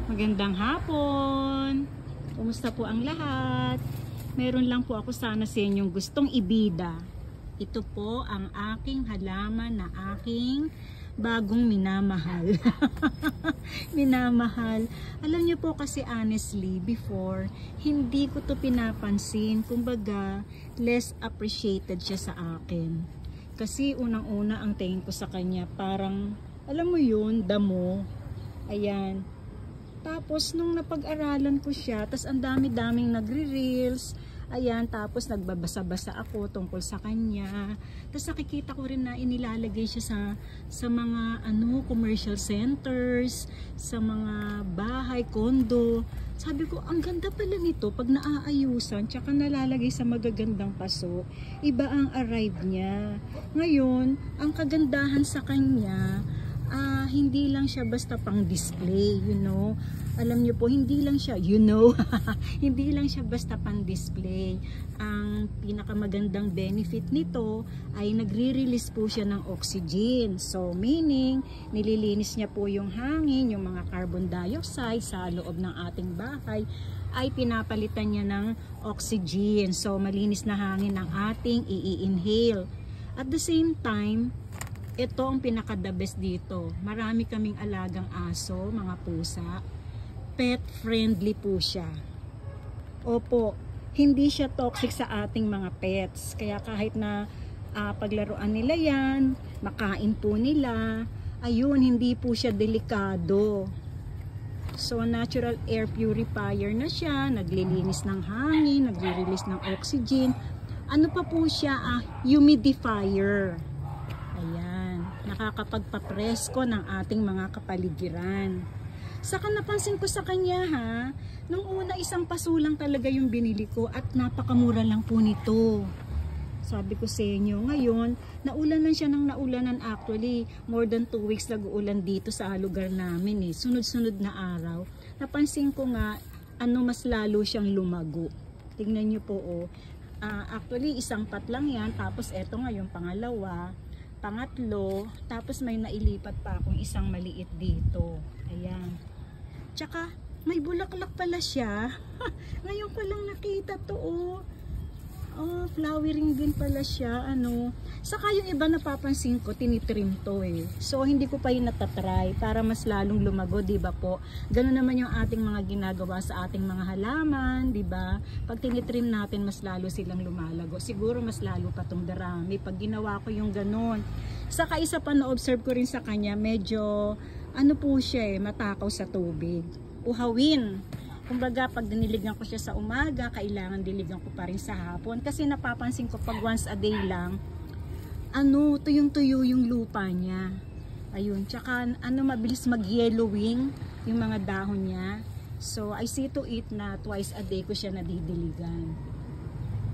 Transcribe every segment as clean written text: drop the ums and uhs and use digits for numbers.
Magandang hapon. Kumusta po ang lahat? Meron lang po ako sana sa inyong gustong ibida. Ito po ang aking halaman na aking bagong minamahal. Minamahal. Alam niyo po kasi honestly, before, hindi ko to pinapansin. Kumbaga, less appreciated siya sa akin. Kasi unang-una ang tingin ko sa kanya, parang, alam mo yun, damo. Ayan. Tapos nung napag-aralan ko siya, tas ang dami-daming nagre-reels, ayan, tapos nagbabasa-basa ako tungkol sa kanya. Tapos nakikita ko rin na inilalagay siya sa mga commercial centers, sa mga bahay, kondo. Sabi ko, ang ganda pala nito pag naaayusan, tsaka nalalagay sa magagandang paso. Iba ang arrive niya. Ngayon, ang kagandahan sa kanya, hindi lang siya basta pang display, you know. Alam niyo po, hindi lang siya, hindi lang siya basta pang display. Ang pinakamagandang benefit nito ay nagre-release po siya ng oxygen. So, meaning, nililinis niya po yung hangin, yung mga carbon dioxide sa loob ng ating bahay, ay pinapalitan niya ng oxygen. So, malinis na hangin ang ating i-inhale. At the same time, ito ang pinaka-the best dito. Marami kaming alagang aso, mga pusa. Pet friendly po siya. Opo, hindi siya toxic sa ating mga pets. Kaya kahit na paglaruan nila yan, makain po nila, ayun, hindi po siya delikado. So, natural air purifier na siya, naglilinis ng hangin, nagre-release ng oxygen. Ano pa po siya? Humidifier. Ayan, nakakapagpapresko ng ating mga kapaligiran. Saka napansin ko sa kanya nung una isang paso lang talaga yung binili ko at napakamura lang po nito. Sabi ko sa inyo, ngayon, naulanan siya ng naulanan actually. More than 2 weeks nag-uulan dito sa lugar namin Sunod-sunod na araw. Napansin ko nga, mas lalo siyang lumago. Tingnan nyo po actually isang pat lang yan, tapos eto nga yung pangalawa. Pangatlo, tapos may nailipat pa akong isang maliit dito. Ayan. Tsaka, may bulaklak pala siya. Ngayon ko lang nakita to, flowering din pala siya, Saka yung iba napapansin ko, tinitrim to So, hindi ko pa yun natatry para mas lalong lumago, diba po? Ganun naman yung ating mga ginagawa sa ating mga halaman, diba? Pag tinitrim natin, mas lalo silang lumalago. Siguro mas lalo pa tong darami. Pag ginawa ko yung ganun. Saka isa pa na-observe ko rin sa kanya, medyo, po siya matakaw sa tubig. Uhawin. Kumbaga, pag diniligan ko siya sa umaga, kailangan diligan ko pa rin sa hapon. Kasi napapansin ko pag once a day lang, tuyong-tuyo yung lupa niya. Ayun, tsaka mabilis mag-yellowing yung mga dahon niya. So, I see to it na twice a day ko siya nadidiligan.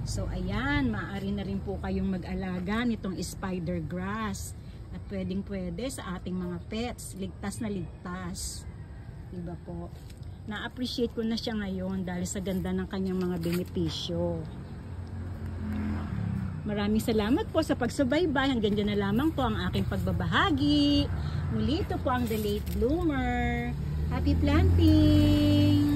So, ayan, maaari na rin po kayong mag-alaga nitong spider grass. At pwedeng-pwede sa ating mga pets. Ligtas na ligtas. Diba po? Na-appreciate ko na siya ngayon dahil sa ganda ng kanyang mga benepisyo. Maraming salamat po sa pagsubaybay. Hanggang dyan na lamang po ang aking pagbabahagi. Muli ito po ang The Late Bloomer. Happy planting!